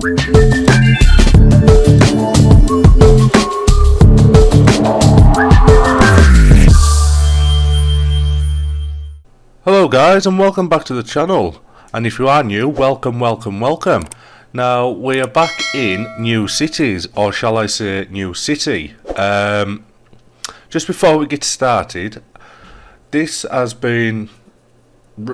Hello guys, and welcome back to the channel, and if you are new, welcome. Now we are back in New Cities, or shall I say New City. Just before we get started, this has been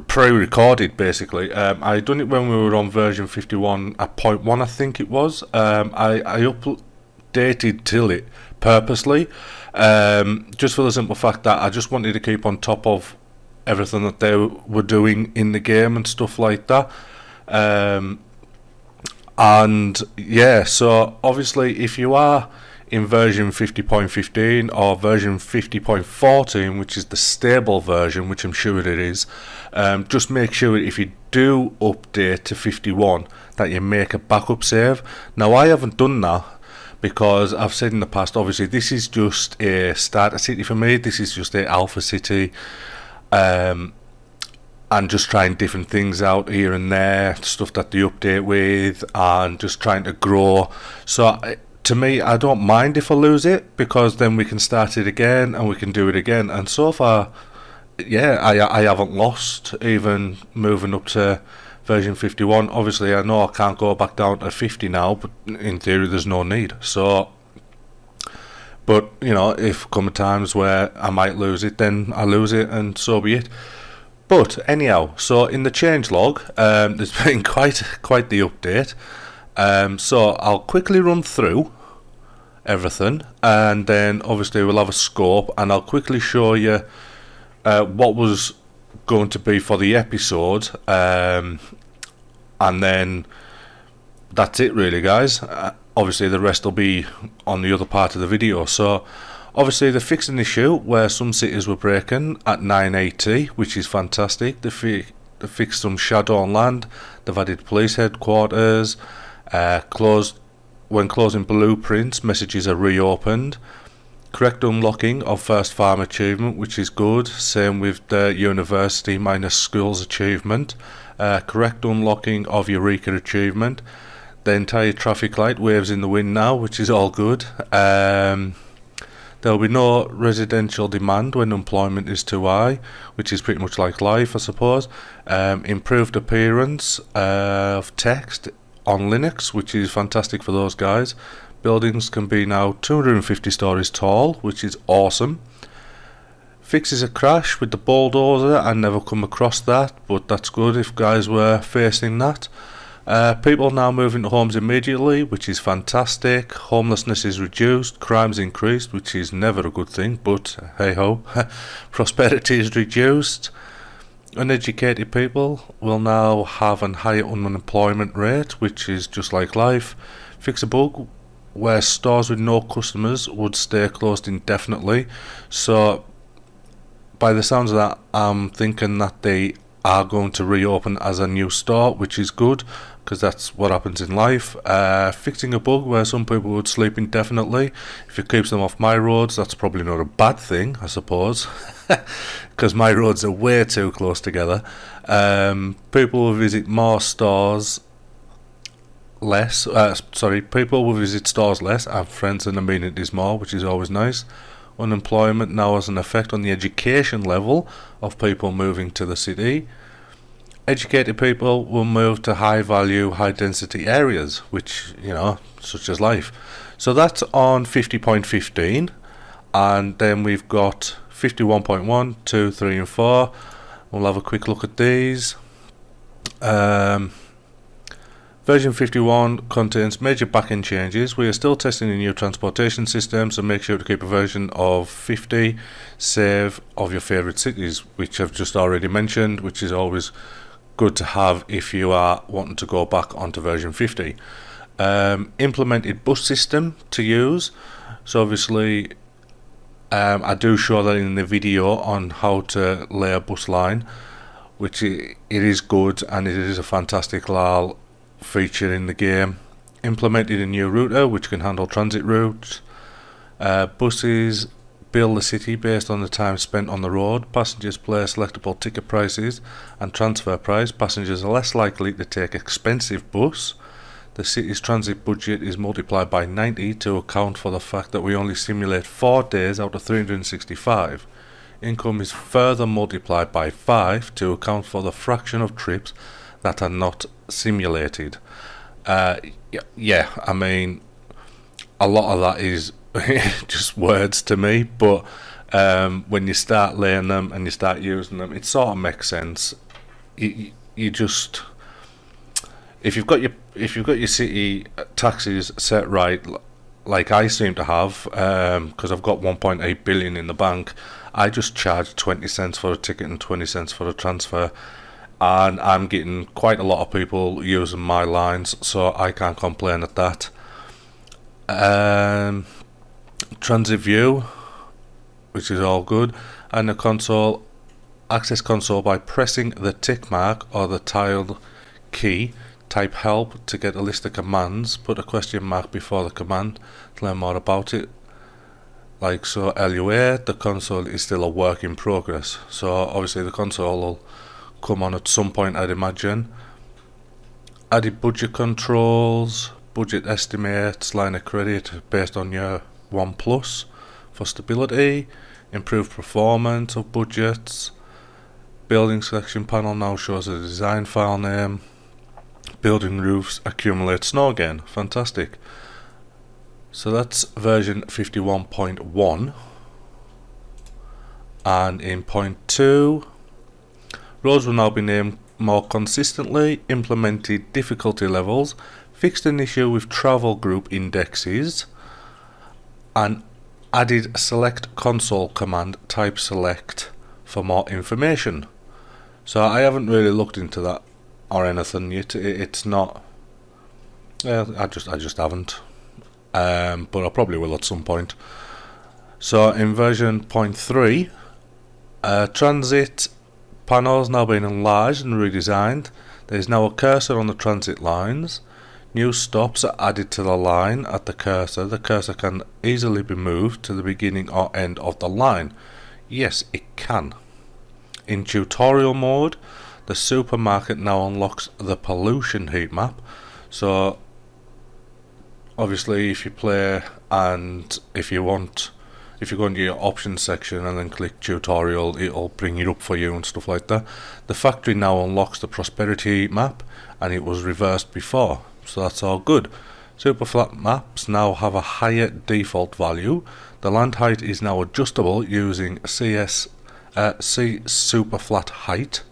pre-recorded basically. I done it when we were on version 51 at point 1, I think it was. I updated till it purposely, just for the simple fact that I just wanted to keep on top of everything that they were doing in the game and stuff like that. And yeah, so obviously if you are in version 50.15 or version 50.14, which is the stable version, which I'm sure it is, just make sure if you do update to 51 that you make a backup save. Now I haven't done that because I've said in the past, obviously this is just a starter city for me, this is just a alpha city, and just trying different things out here and there, stuff that they update with, and just trying to grow. So to me, I don't mind if I lose it, because then we can start it again and we can do it again. And so far, yeah, I haven't lost, even moving up to version 51. Obviously I know I can't go back down to 50 now, but in theory there's no need. So, but you know, if come times where I might lose it, then I lose it, and so be it. But anyhow, so in the changelog, there's been quite the update. So I'll quickly run through everything, and then obviously we'll have a scope, and I'll quickly show you what was going to be for the episode, and then that's it really, guys. Obviously the rest will be on the other part of the video. So obviously they're fixing the issue where some cities were breaking at 980, which is fantastic. They fixed some shadow on land, they've added police headquarters, when closing blueprints, messages are reopened. Correct unlocking of first farm achievement, which is good. Same with the university minus schools achievement. Correct unlocking of Eureka achievement. The entire traffic light waves in the wind now, which is all good. There will be no residential demand when employment is too high, which is pretty much like life, I suppose. Improved appearance of text on Linux, which is fantastic for those guys. Buildings can be now 250 stories tall, which is awesome. Fixes a crash with the bulldozer. I never come across that, but that's good if guys were facing that. People now move into homes immediately, which is fantastic. Homelessness is reduced, crimes increased, which is never a good thing, but hey ho. Prosperity is reduced. Uneducated people will now have a higher unemployment rate, which is just like life. Fix a bug where stores with no customers would stay closed indefinitely. So by the sounds of that, I'm thinking that they are going to reopen as a new store, which is good, because that's what happens in life. Fixing a bug where some people would sleep indefinitely. If it keeps them off my roads, that's probably not a bad thing, I suppose, because my roads are way too close together. People will visit more stores less. People will visit stores less, have friends and amenities more, which is always nice. Unemployment now has an effect on the education level of people moving to the city. Educated people will move to high value, high density areas, which, you know, such as life. So that's on 50.15, and then we've got 51.1, 2, 3 and 4. We'll have a quick look at these. Version 51 contains major backend changes. We are still testing a new transportation system, so make sure to keep a version of 50 save of your favourite cities, which I've just already mentioned, which is always good to have if you are wanting to go back onto version 50. Implemented bus system to use. So obviously I do show that in the video on how to lay a bus line, which it is good, and it is a fantastic little feature in the game. Implemented a new router which can handle transit routes. Buses bill the city based on the time spent on the road. Passengers play selectable ticket prices and transfer price. Passengers are less likely to take expensive bus. The city's transit budget is multiplied by 90 to account for the fact that we only simulate 4 days out of 365. Income is further multiplied by 5 to account for the fraction of trips that are not simulated. Yeah, I mean, a lot of that is just words to me, but when you start laying them and you start using them, it sort of makes sense. You just, if you've got your city taxes set right, like I seem to have, because I've got 1.8 billion in the bank, I just charge 20 cents for a ticket and 20 cents for a transfer, and I'm getting quite a lot of people using my lines, so I can't complain at that. Transit view, which is all good, and the console, access console by pressing the tick mark or the tiled key. Type help to get a list of commands, put a question mark before the command to learn more about it. Like so, LUA, the console is still a work in progress, so obviously the console will come on at some point, I'd imagine. Added budget controls, budget estimates, line of credit based on your 1+ for stability, improved performance of budgets. Building selection panel now shows the design file name. Building roofs accumulate snow again. Fantastic. So that's version 51.1. And in point 2, roads will now be named more consistently, implemented difficulty levels, fixed an issue with travel group indexes, and added select console command type select for more information. So I haven't really looked into that or anything yet. It's not. I just haven't. But I probably will at some point. So in version 0.3, transit panels now being enlarged and redesigned. There is now a cursor on the transit lines. New stops are added to the line at the cursor. The cursor can easily be moved to the beginning or end of the line. Yes, it can. In tutorial mode, the supermarket now unlocks the pollution heat map. So obviously if you play and if you go into your options section and then click tutorial, it'll bring it up for you and stuff like that. The factory now unlocks the prosperity heat map, and it was reversed before, so that's all good. Super flat maps now have a higher default value. The land height is now adjustable using C super flat height,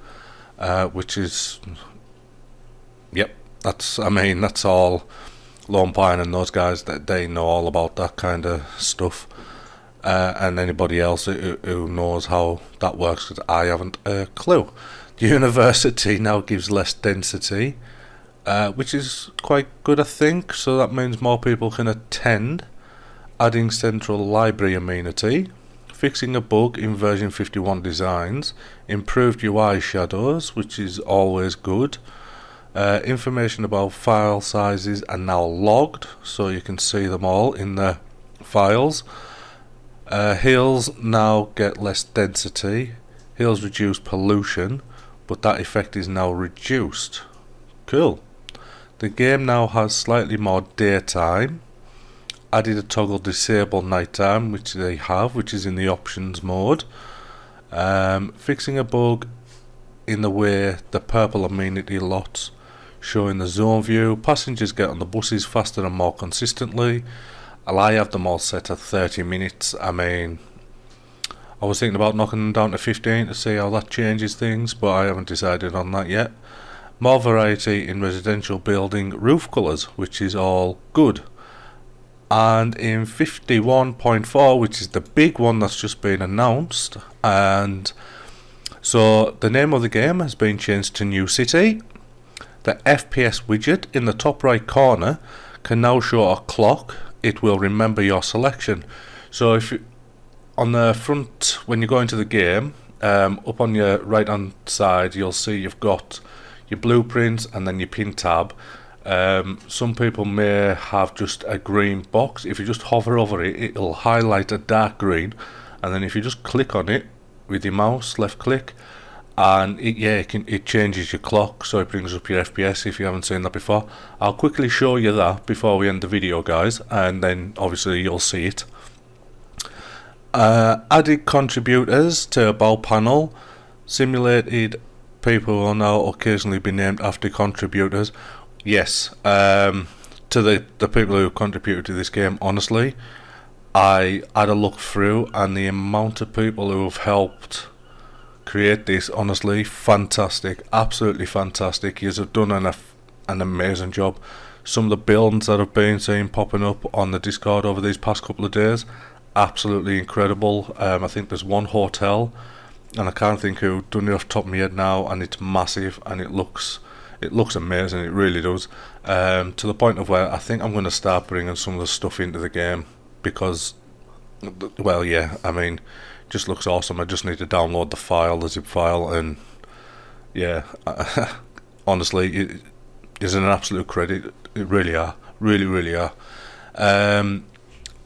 which is, yep, that's all Lonepine and those guys, that they know all about that kind of stuff, and anybody else who knows how that works, because I haven't a clue. The university now gives less density, which is quite good, I think, so that means more people can attend. Adding central library amenity, fixing a bug in version 51 designs, improved UI shadows, which is always good. Information about file sizes are now logged, so you can see them all in the files. Hills now get less density. Hills reduce pollution, but that effect is now reduced. Cool. The game now has slightly more daytime. Added a toggle disable nighttime, which they have, which is in the options mode. Fixing a bug in the way the purple amenity lots, showing the zone view. Passengers get on the buses faster and more consistently. I have them all set at 30 minutes. I mean, I was thinking about knocking them down to 15 to see how that changes things, but I haven't decided on that yet. More variety in residential building roof colours, which is all good. And in 51.4, which is the big one that's just been announced, and so the name of the game has been changed to NEWCITY. The FPS widget in the top right corner can now show a clock. It will remember your selection. So if you, on the front, when you go into the game, up on your right hand side, you'll see you've got your blueprints and then your pin tab. Some people may have just a green box. If you just hover over it, it'll highlight a dark green, and then if you just click on it with your mouse, left click, and it changes your clock, so it brings up your FPS if you haven't seen that before. I'll quickly show you that before we end the video, guys, and then obviously you'll see it. Added contributors to About panel. Simulated people will now occasionally be named after contributors. Yes, to the people who contributed to this game, honestly, I had a look through, and the amount of people who have helped create this, honestly, fantastic, absolutely fantastic. You have done an amazing job. Some of the buildings that I've been seeing popping up on the Discord over these past couple of days, absolutely incredible. I think there's one hotel, and I can't think who done it off the top of my head now, and it's massive, and it looks amazing. It really does. To the point of where I think I'm going to start bringing some of the stuff into the game, because, well, yeah, I mean, it just looks awesome. I just need to download the file, the zip file, and yeah, honestly, it is an absolute credit. It really are, really are.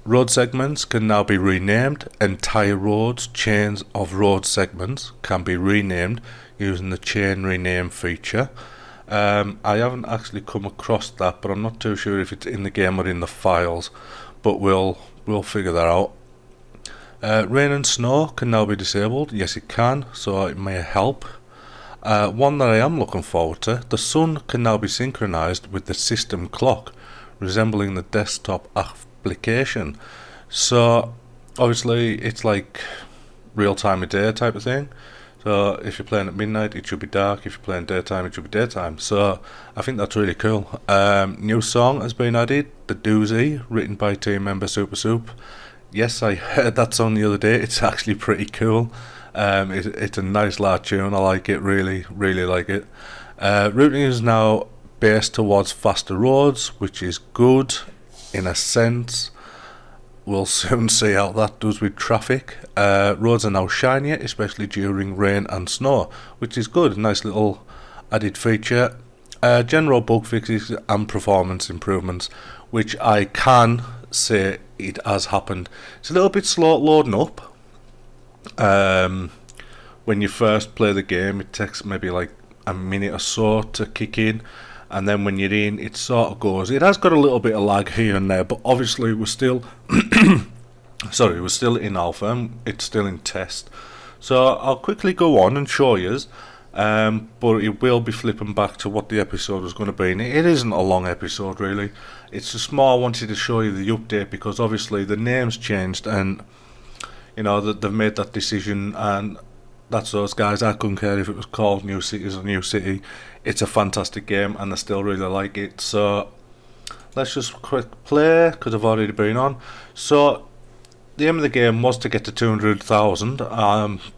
Road segments can now be renamed. Entire roads, chains of road segments can be renamed using the chain rename feature. I haven't actually come across that, but I'm not too sure if it's in the game or in the files, but we'll figure that out. Rain and snow can now be disabled. Yes, it can, so it may help. One that I am looking forward to: the sun can now be synchronized with the system clock, resembling the desktop application. So obviously it's like real time of day type of thing. So if you're playing at midnight, it should be dark. If you're playing daytime, it should be daytime. So I think that's really cool. New song has been added, The Doozy, written by team member Super Soup. Yes, I heard that song the other day. It's actually pretty cool. It's a nice large tune. I like it, really like it. Routing is now based towards faster roads, which is good in a sense. We'll soon see how that does with traffic. Roads are now shinier, especially during rain and snow, which is good. Nice little added feature. General bug fixes and performance improvements, which I can say it has happened. It's a little bit slow loading up. When you first play the game, it takes maybe like a minute or so to kick in, and then when you're in, it sort of goes. It has got a little bit of lag here and there, but obviously we're still we're still in alpha. It's still in test. So I'll quickly go on and show you, but it will be flipping back to what the episode was going to be. And it isn't a long episode, really. It's just more I wanted to show you the update, because obviously the name's changed, and you know that they've made that decision, and that's those guys. I couldn't care if it was called New Cities or New City. It's a fantastic game, and I still really like it. So let's just quick play, because I've already been on. So the aim of the game was to get to 200,000.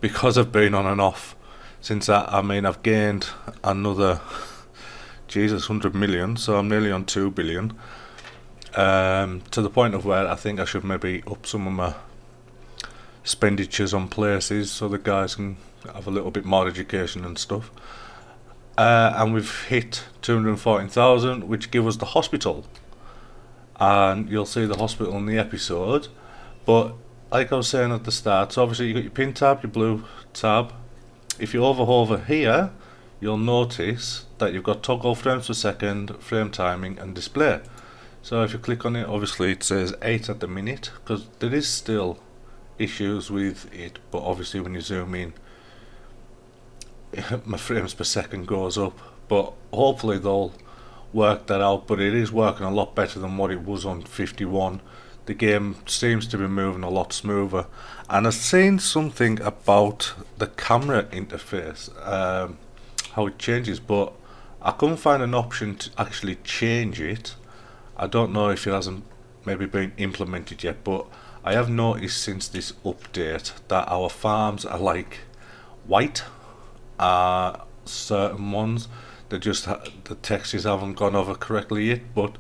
Because I've been on and off since that, I mean, I've gained another 100 million, so I'm nearly on 2 billion. To the point of where I think I should maybe up some of my expenditures on places, so the guys can have a little bit more education and stuff. And we've hit 214,000, which give us the hospital, and you'll see the hospital in the episode. But like I was saying at the start, so obviously you got your pin tab, your blue tab. If you hover here, you'll notice that you've got toggle frames per second, frame timing, and display. So if you click on it, obviously it says 8 at the minute, because there is still issues with it, but obviously when you zoom in, my frames per second goes up. But hopefully they'll work that out, but it is working a lot better than what it was on 51. The game seems to be moving a lot smoother, and I've seen something about the camera interface, how it changes, but I couldn't find an option to actually change it. I don't know if it hasn't maybe been implemented yet, but I have noticed since this update that our farms are like white. Certain ones, they just the textures haven't gone over correctly yet, but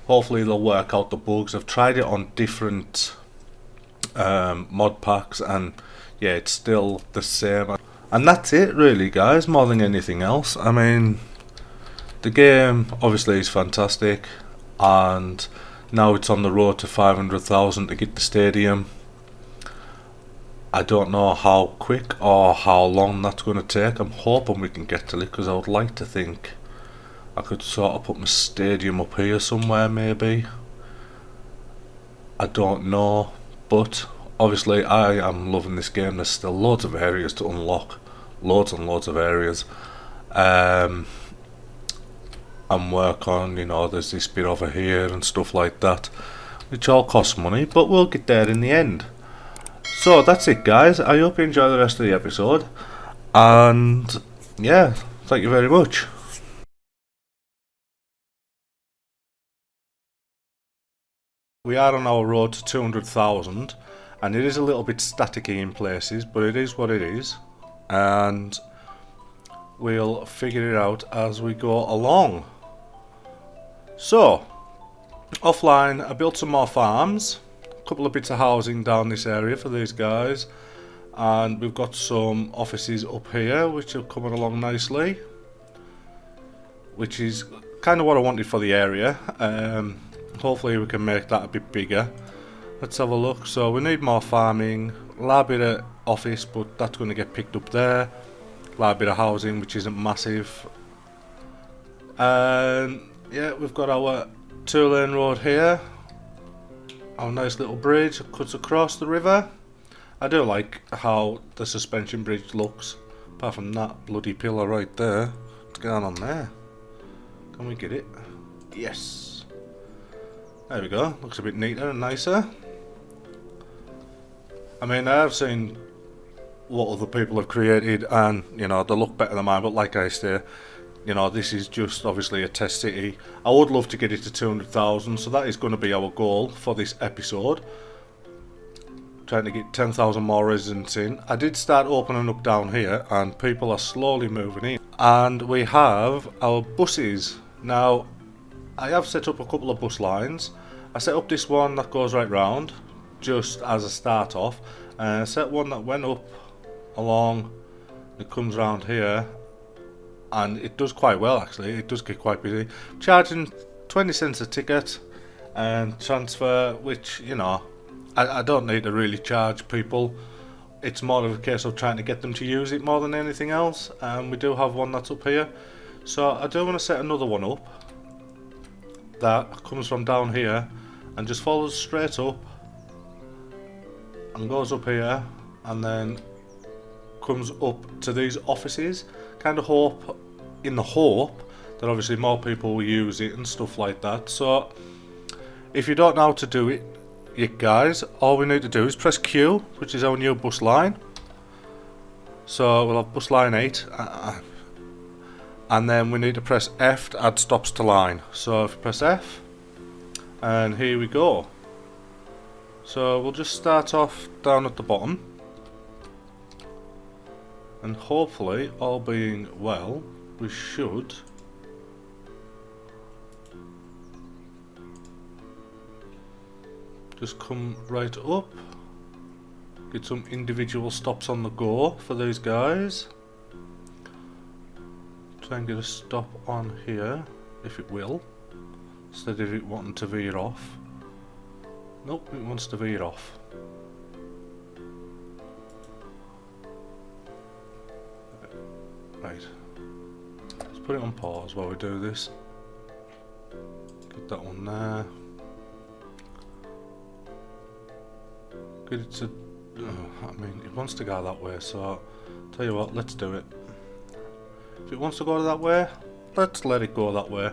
hopefully they'll work out the bugs. I've tried it on different mod packs, and yeah, it's still the same. And that's it really, guys, more than anything else. I mean, the game obviously is fantastic, and now it's on the road to 500,000 to get the stadium. I don't know how quick or how long that's going to take. I'm hoping we can get to it because I would like to think I could sort of put my stadium up here somewhere maybe. I don't know, but obviously I am loving this game. There's still loads of areas to unlock, loads and loads of areas, and work on. There's this bit over here and stuff like that, which all costs money, but we'll get there in the end. So that's it, guys. I hope you enjoy the rest of the episode, and yeah, thank you very much. We are on our road to 200,000, and it is a little bit staticky in places, but it is what it is, and we'll figure it out as we go along. So, offline, I built some more farms, a couple of bits of housing down this area for these guys, and we've got some offices up here which are coming along nicely, which is kind of what I wanted for the area. Hopefully we can make that a bit bigger. Let's have a look. So we need more farming, a little bit of office, but that's going to get picked up there. A little bit of housing, which isn't massive. And yeah, we've got our 2-lane road here. Our nice little bridge that cuts across the river. I do like how the suspension bridge looks, apart from that bloody pillar right there. What's going on there? Can we get it? Yes. There we go, looks a bit neater and nicer. I mean, I have seen what other people have created and, they look better than mine, but like I say, this is just obviously a test city. I would love to get it to 200,000, so that is going to be our goal for this episode. Trying to get 10,000 more residents in. I did start opening up down here, and people are slowly moving in. And we have our buses. Now, I have set up a couple of bus lines. I set up this one that goes right round, just as a start off, and I set one that went up along, it comes round here, and it does quite well actually. It does get quite busy. Charging 20 cents a ticket and transfer, which I don't need to really charge people. It's more of a case of trying to get them to use it more than anything else, and we do have one that's up here. So I do want to set another one up that comes from down here and just follows straight up and goes up here and then comes up to these offices. Kind of hope that obviously more people will use it and stuff like that. So if you don't know how to do it yet, guys, all we need to do is press Q, which is our new bus line. So we'll have bus line 8, and then we need to press F to add stops to line. So if you press F, and here we go. So we'll just start off down at the bottom, and hopefully, all being well, we should just come right up, get some individual stops on the go for these guys. Try and get a stop on here, if it will, instead of it wanting to veer off. Nope, it wants to veer off. Right, let's put it on pause while we do this. Get that one there. Get it to, I mean, it wants to go that way, so tell you what, let's do it. If it wants to go that way, let's let it go that way.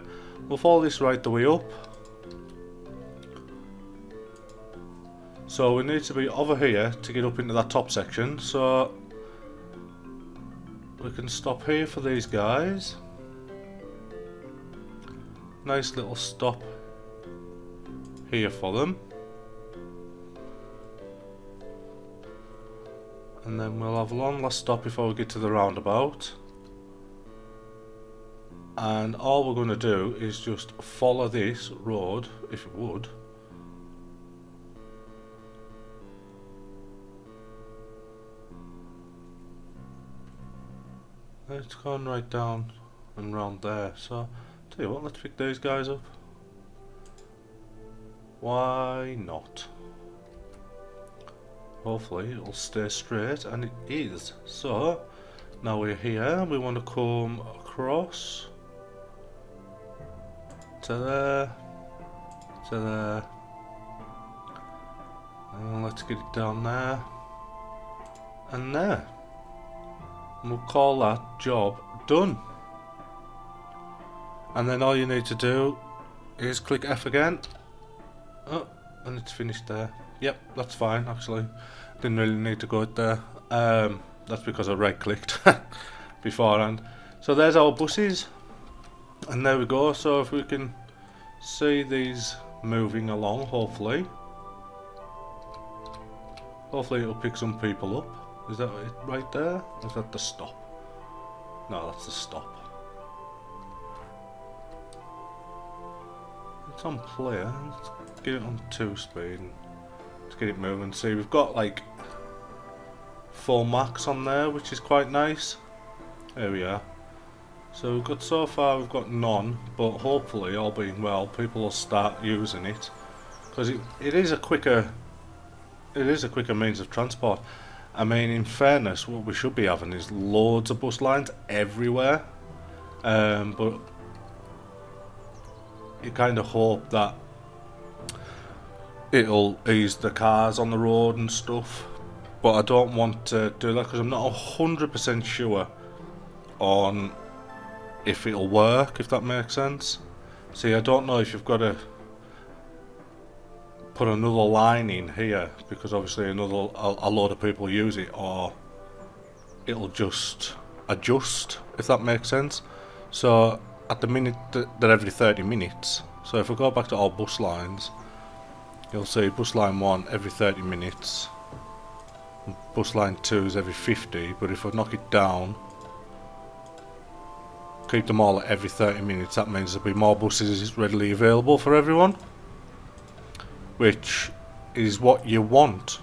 We'll follow this right the way up. So we need to be over here to get up into that top section, so we can stop here for these guys. Nice little stop here for them. And then we'll have one last stop before we get to the roundabout. And all we're going to do is just follow this road, if it would. It's gone right down and round there, so tell you what, let's pick these guys up. Why not? Hopefully it'll stay straight, and it is. So now we're here, we want to come across to there, to there, and let's get it down there and there, and we'll call that job done. And then all you need to do is click F again. Oh, and it's finished there. Yep, that's fine actually. Didn't really need to go there. That's because I right clicked beforehand. So there's our buses, and there we go. So if we can see these moving along, hopefully it'll pick some people up. Is that it right there? Or is that the stop? No, that's the stop. It's on player. Let's get it on 2 speed and let's get it moving. See, we've got like 4 max on there, which is quite nice. There we are. So we've got, so far we've got none, but hopefully, all being well, people will start using it, because it is a quicker means of transport. I mean, in fairness, what we should be having is loads of bus lines everywhere, but you kind of hope that it'll ease the cars on the road and stuff, but I don't want to do that because I'm not 100% sure on if it'll work, if that makes sense. See, I don't know if you've got to put another line in here because obviously a load of people use it, or it'll just adjust, if that makes sense. So at the minute they're every 30 minutes. So if we go back to all bus lines, you'll see bus line 1 every 30 minutes, bus line 2 is every 50, but if I knock it down, keep them all at every 30 minutes, that means there'll be more buses readily available for everyone, which is what you want,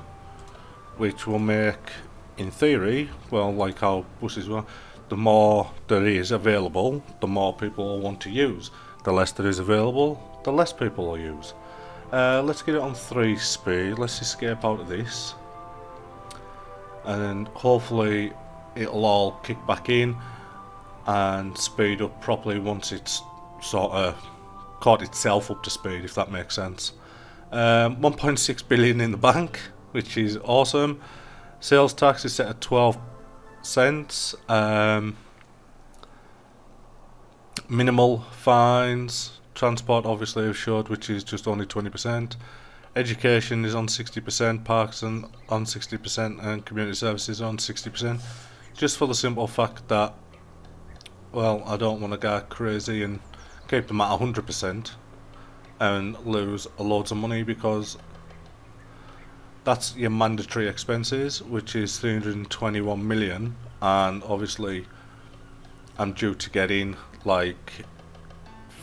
which will make, in theory, well, like how buses were, the more there is available, the more people will want to use. The less there is available, the less people will use. Let's get it on 3 speed. Let's escape out of this, and then hopefully it'll all kick back in and speed up properly once it's sort of caught itself up to speed, if that makes sense. 1.6 billion in the bank, which is awesome. Sales tax is set at 12 cents. Minimal fines. Transport obviously I've showed, which is just only 20%. Education is on 60%, parks on 60%, and community services on 60%. Just for the simple fact that, well, I don't want to go crazy and keep them at 100% and lose loads of money, because that's your mandatory expenses, which is 321 million, and obviously I'm due to get in like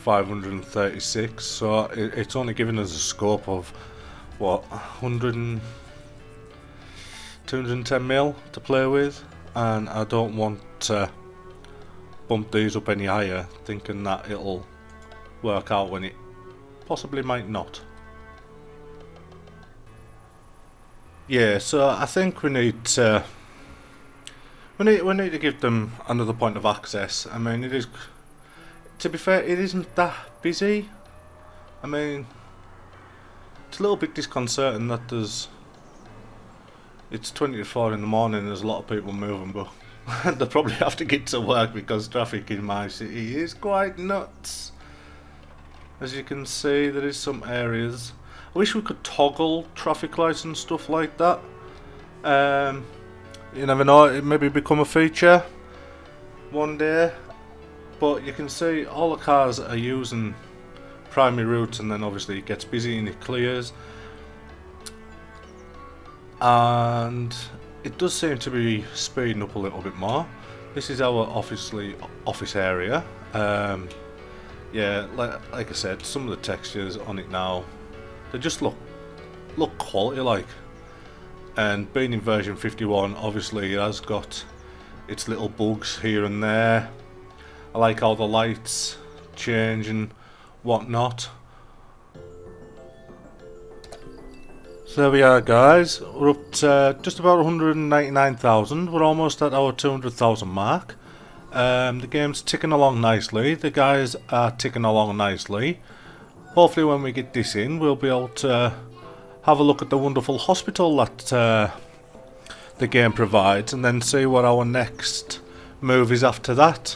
536, so it's only giving us a scope of what, 210 mil to play with, and I don't want to bump these up any higher thinking that it'll work out when it possibly might not. Yeah, so I think we need to give them another point of access. I mean, it is, to be fair, it isn't that busy. I mean, it's a little bit disconcerting that it's 20 to 4 in the morning and there's a lot of people moving, but they probably have to get to work because traffic in my city is quite nuts. As you can see, there is some areas. I wish we could toggle traffic lights and stuff like that. You never know, it maybe become a feature one day. But you can see all the cars are using primary routes, and then obviously it gets busy and it clears. And it does seem to be speeding up a little bit more. This is our office area. Yeah, like I said, some of the textures on it now, they just look quality like. And being in version 51, obviously it has got its little bugs here and there. I like how the lights change and whatnot. So there we are, guys. We're up to just about 199,000. We're almost at our 200,000 mark. The game's ticking along nicely. The guys are ticking along nicely. Hopefully when we get this in, we'll be able to have a look at the wonderful hospital that the game provides, and then see what our next move is after that.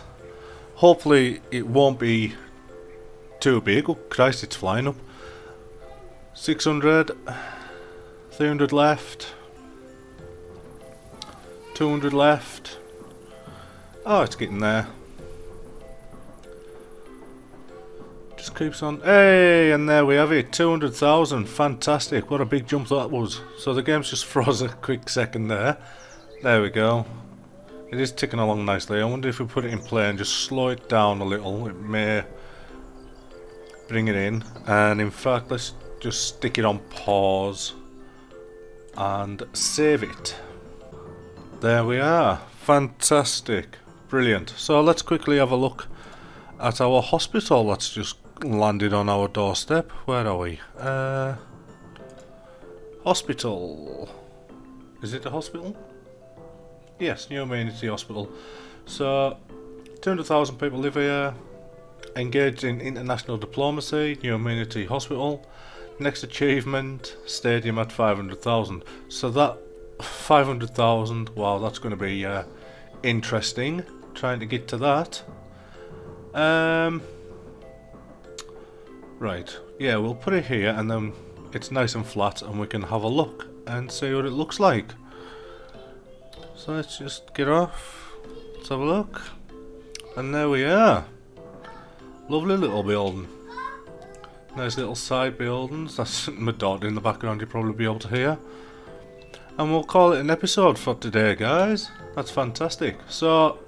Hopefully it won't be too big. Oh Christ, it's flying up. 600, 300 left, 200 left. Oh, it's getting there. Just keeps on. Hey, and there we have it, 200,000. Fantastic. What a big jump that was. So the game's just froze a quick second there. There we go. It is ticking along nicely. I wonder if we put it in play and just slow it down a little, it may bring it in. And in fact, let's just stick it on pause and save it. There we are. Fantastic. Brilliant. So let's quickly have a look at our hospital that's just landed on our doorstep. Where are we? Hospital. Is it a hospital? Yes, NEWCITY Hospital. So 200,000 people live here. Engaged in international diplomacy. NEWCITY Hospital. Next achievement, stadium at 500,000. So that 500,000, wow, that's going to be interesting. Trying to get to that. Right, yeah, we'll put it here and then it's nice and flat and we can have a look and see what it looks like. So let's just get off. Let's have a look. And there we are. Lovely little building. Nice little side buildings. That's my dog in the background, you'll probably be able to hear. And we'll call it an episode for today, guys. That's fantastic. So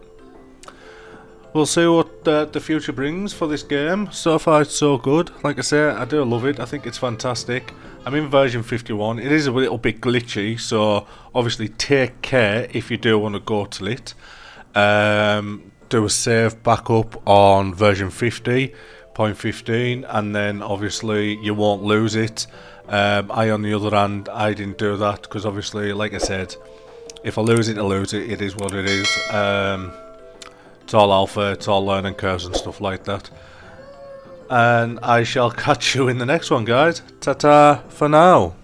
we'll see what the future brings for this game. So far it's so good. Like I say, I do love it. I think it's fantastic. I'm in version 51. It is a little bit glitchy, so obviously take care if you do want to go to it. Do a save backup on version 50.15 and then obviously you won't lose it. I, on the other hand, I didn't do that because obviously, like I said, if I lose it, I lose it. It is what it is. It's all alpha, it's all learning curves and stuff like that. And I shall catch you in the next one, guys. Ta-ta for now.